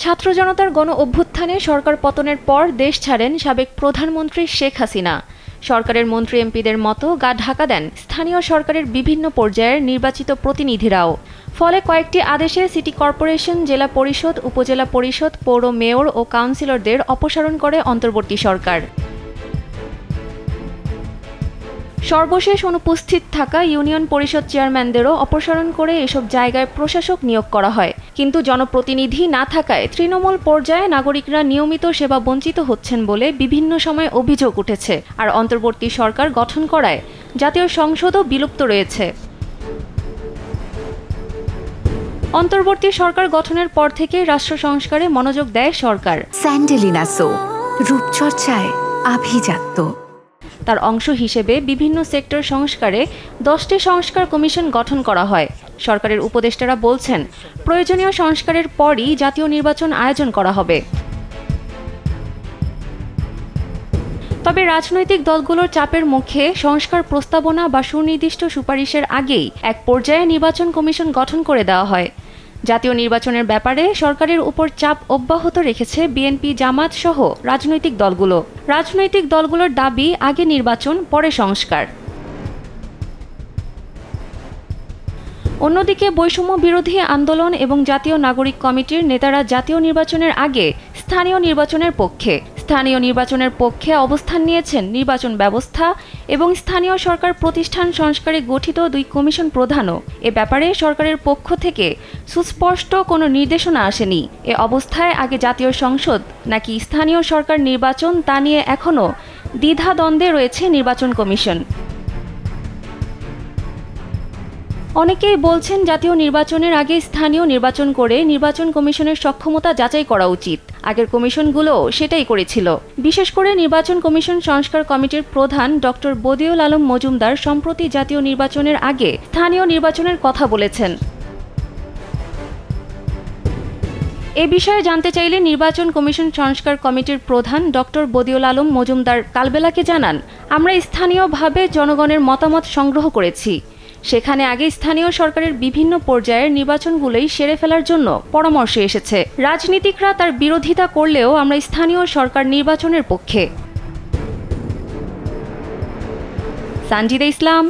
ছাত্র জনতার গণ অভ্যুত্থানে সরকার পতনের পর দেশ ছাড়েন সাবেক প্রধানমন্ত্রী শেখ হাসিনা। সরকারের মন্ত্রী এমপিদের মতো গা ঢাকা দেন স্থানীয় সরকারের বিভিন্ন পর্যায়ের নির্বাচিত প্রতিনিধিরাও। ফলে কয়েকটি আদেশে সিটি কর্পোরেশন, জেলা পরিষদ, উপজেলা পরিষদ, পৌর মেয়র ও কাউন্সিলরদের অপসারণ করে অন্তর্বর্তী সরকার। সর্বশেষ অনুপস্থিত থাকা ইউনিয়ন পরিষদ চেয়ারম্যানদেরও অপসারণ করে এসব জায়গায় প্রশাসক নিয়োগ করা হয়। কিন্তু জনপ্রতিনিধি না থাকায় তৃণমূল পর্যায়ে নাগরিকরা নিয়মিত সেবা বঞ্চিত হচ্ছেন বলে বিভিন্ন সময় অভিযোগ উঠেছে। আর অন্তর্বর্তী সরকার গঠন করায় জাতীয় সংসদও বিলুপ্ত রয়েছে। অন্তর্বর্তী সরকার গঠনের পর থেকে রাষ্ট্র সংস্কারে মনোযোগ দেয় সরকার। স্যান্ডেলিনা সো, রূপচর্চায় আভিজাত্য। তার অংশ হিসেবে বিভিন্ন সেক্টর সংস্কারে 10টি সংস্কার কমিশন গঠন করা হয়। সরকারের উপদেষ্টারা বলছেন, প্রয়োজনীয় সংস্কারের পরই জাতীয় নির্বাচন আয়োজন করা হবে। তবে রাজনৈতিক দলগুলোর চাপের মুখে সংস্কার প্রস্তাবনা বা সুনির্দিষ্ট সুপারিশের আগেই এক পর্যায়ে নির্বাচন কমিশন গঠন করে দেওয়া হয়। জাতীয় নির্বাচনের ব্যাপারে সরকারের উপর চাপ অব্যাহত রেখেছে বিএনপি, জামাত সহ রাজনৈতিক দলগুলো। রাজনৈতিক দলগুলোর দাবি, আগে নির্বাচন, পরে সংস্কার। অন্যদিকে বৈষম্য বিরোধী আন্দোলন এবং জাতীয় নাগরিক কমিটির নেতারা জাতীয় নির্বাচনের আগে স্থানীয় নির্বাচনের পক্ষে। স্থানীয় নির্বাচনের পক্ষে অবস্থান নিয়েছেন নির্বাচন ব্যবস্থা এবং স্থানীয় সরকার প্রতিষ্ঠান সংস্কারে গঠিত 2 কমিশন প্রধানও। এ ব্যাপারে সরকারের পক্ষ থেকে সুস্পষ্ট কোনো নির্দেশনা আসেনি। এ অবস্থায় আগে জাতীয় সংসদ নাকি স্থানীয় সরকার নির্বাচন, তা নিয়ে এখনও দ্বিধাদ্বন্দ্বে রয়েছে নির্বাচন কমিশন। অনেকেই বলছেন, জাতীয় নির্বাচনের আগে স্থানীয় নির্বাচন করে নির্বাচন কমিশনের সক্ষমতা যাচাই করা উচিত। আগের কমিশনগুলো সেটাই করেছিল। বিশেষ করে নির্বাচন কমিশন সংস্কার কমিটির প্রধান ডক্টর বদিউল আলম মজুমদার সম্প্রতি জাতীয় নির্বাচনের আগে স্থানীয় নির্বাচনের কথা বলেছেন। এ বিষয়ে জানতে চাইলে নির্বাচন কমিশন সংস্কার কমিটির প্রধান ডক্টর বদিউল আলম মজুমদার কালবেলাকে জানান, আমরা স্থানীয়ভাবে জনগণের মতামত সংগ্রহ করেছি। সেখানে আগে স্থানীয় সরকারের বিভিন্ন পর্যায়ের নির্বাচনগুলোই সেরে ফেলার জন্য পরামর্শ এসেছে। রাজনীতিকরা তার বিরোধিতা করলেও আমরা স্থানীয় সরকার নির্বাচনের পক্ষে। সানজিদা ইসলাম,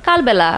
কালবেলা।